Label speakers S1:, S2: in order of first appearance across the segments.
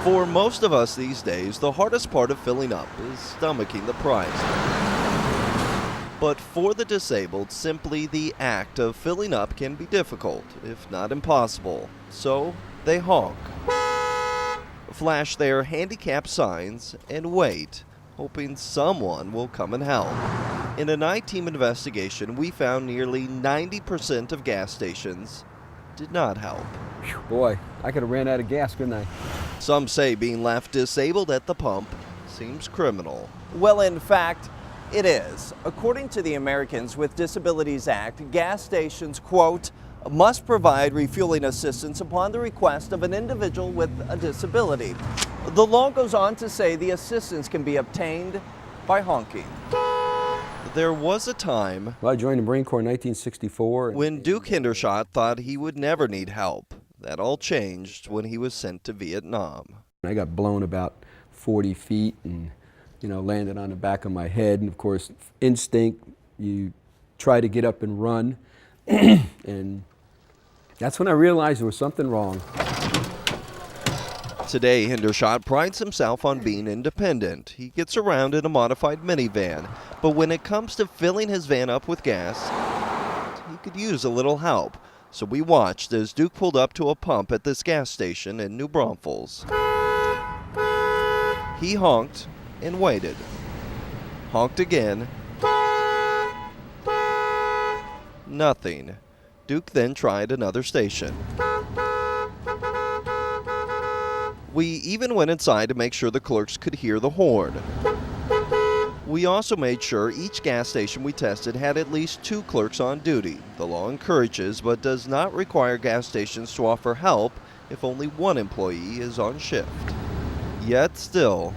S1: For most of us these days, the hardest part of filling up is stomaching the price. But for the disabled, simply the act of filling up can be difficult, if not impossible. So they honk, flash their handicap signs, and wait, hoping someone will come and help. In a night-team investigation, we found nearly 90% of gas stations did not help.
S2: Boy, I could have ran out of gas, couldn't I?
S1: Some say being left disabled at the pump seems criminal.
S3: Well, in fact, it is. According to the Americans with Disabilities Act, gas stations, quote, must provide refueling assistance upon the request of an individual with a disability. The law goes on to say the assistance can be obtained by honking.
S1: There was a time
S2: Well, I joined the Marine Corps in 1964.
S1: when Duke Hendershot thought he would never need help. That all changed when he was sent to Vietnam.
S2: I got blown about 40 feet and, landed on the back of my head. And of course, instinct, you try to get up and run. And that's when I realized there was something wrong.
S1: Today, Hendershot prides himself on being independent. He gets around in a modified minivan, but when it comes to filling his van up with gas, he could use a little help. So we watched as Duke pulled up to a pump at this gas station in New Braunfels. He honked and waited. Honked again. Nothing. Duke then tried another station. We even went inside to make sure the clerks could hear the horn. We also made sure each gas station we tested had at least 2 clerks on duty. The law encourages but does not require gas stations to offer help if only 1 employee is on shift. Yet still,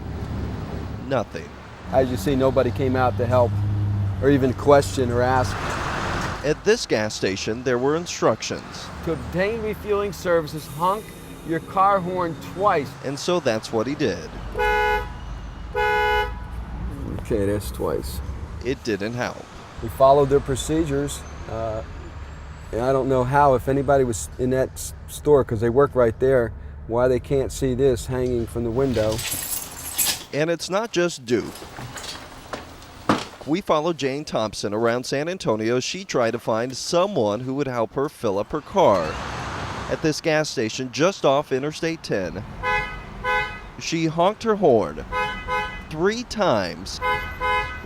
S1: nothing.
S2: As you see, nobody came out to help or even question or ask.
S1: At this gas station, there were instructions,
S2: To obtain refueling services, honk your car horn twice.
S1: and so that's what he did.
S2: Okay, that's twice.
S1: It didn't help.
S2: We followed their procedures. And I don't know how, if anybody was in that store, because they work right there, why they can't see this hanging from the window.
S1: And it's not just Duke. We followed Jane Thompson around San Antonio as she tried to find someone who would help her fill up her car. At this gas station just off Interstate 10, she honked her horn 3 times,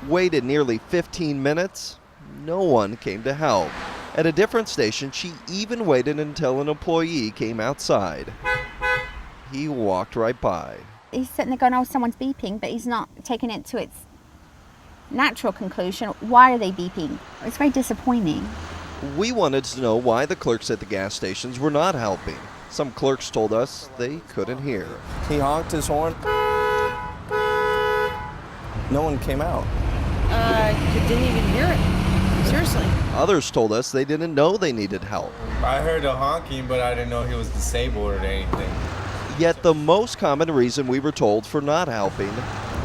S1: waited nearly 15 minutes. No one came to help. At a different station, she even waited until an employee came outside. He walked right by.
S4: He's sitting there going, oh, someone's beeping, but he's not taking it to its natural conclusion. Why are they beeping? It's very disappointing.
S1: We wanted to know why the clerks at the gas stations were not helping. Some clerks told us they couldn't hear.
S3: He honked his horn. No one came out.
S5: Didn't even hear it. Seriously.
S1: Others told us they didn't know they needed help.
S6: I heard the honking, but I didn't know he was disabled or anything.
S1: Yet the most common reason we were told for not helping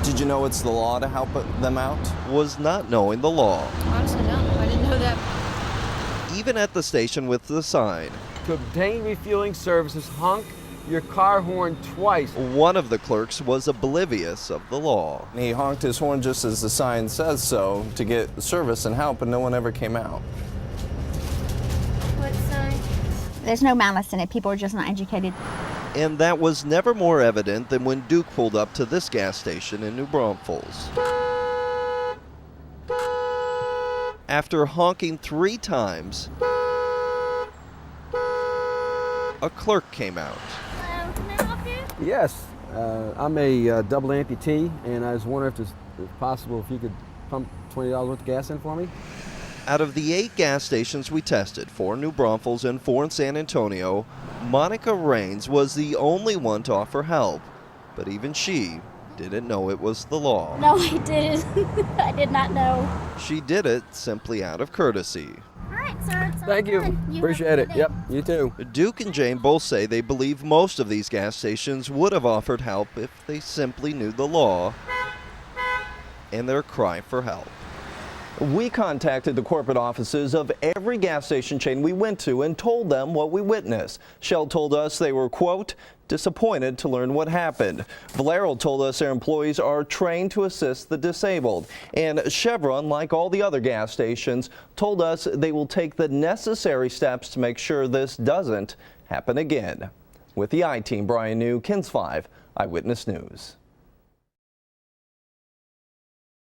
S3: Did you know it's the law to help them out?
S1: was not knowing the law.
S5: Honestly, no. I didn't know that.
S1: Even at the station with the sign,
S2: To obtain refueling services, honk your car horn twice.
S1: one of the clerks was oblivious of the law.
S3: He honked his horn just as the sign says so to get service and help, and no one ever came out.
S5: What sign?
S4: There's no malice in it. People are just not educated.
S1: And that was never more evident than when Duke pulled up to this gas station in New Braunfels. After honking 3 times, a clerk came out.
S5: Hello, can I help you?
S2: Yes, I'm a double amputee, and I was wondering if it's possible if you could pump $20 worth of gas in for me.
S1: Out of the 8 gas stations we tested, 4 in New Braunfels and 4 in San Antonio, Monica Raines was the only one to offer help. But even she didn't know it was the law.
S7: No, I didn't. I did not know.
S1: She did it simply out of courtesy.
S7: All right, sir. It's all
S2: Thank you.
S7: done.
S2: Appreciate
S7: have
S2: it.
S7: a good
S2: Yep, you too.
S1: Duke and Jane both say they believe most of these gas stations would have offered help if they simply knew the law and their cry for help.
S3: We contacted the corporate offices of every gas station chain we went to and told them what we witnessed. Shell told us they were, quote, disappointed to learn what happened. Valero told us their employees are trained to assist the disabled. And Chevron, like all the other gas stations, told us they will take the necessary steps to make sure this doesn't happen again. With the I-Team, Brian New, KENS 5 Eyewitness News.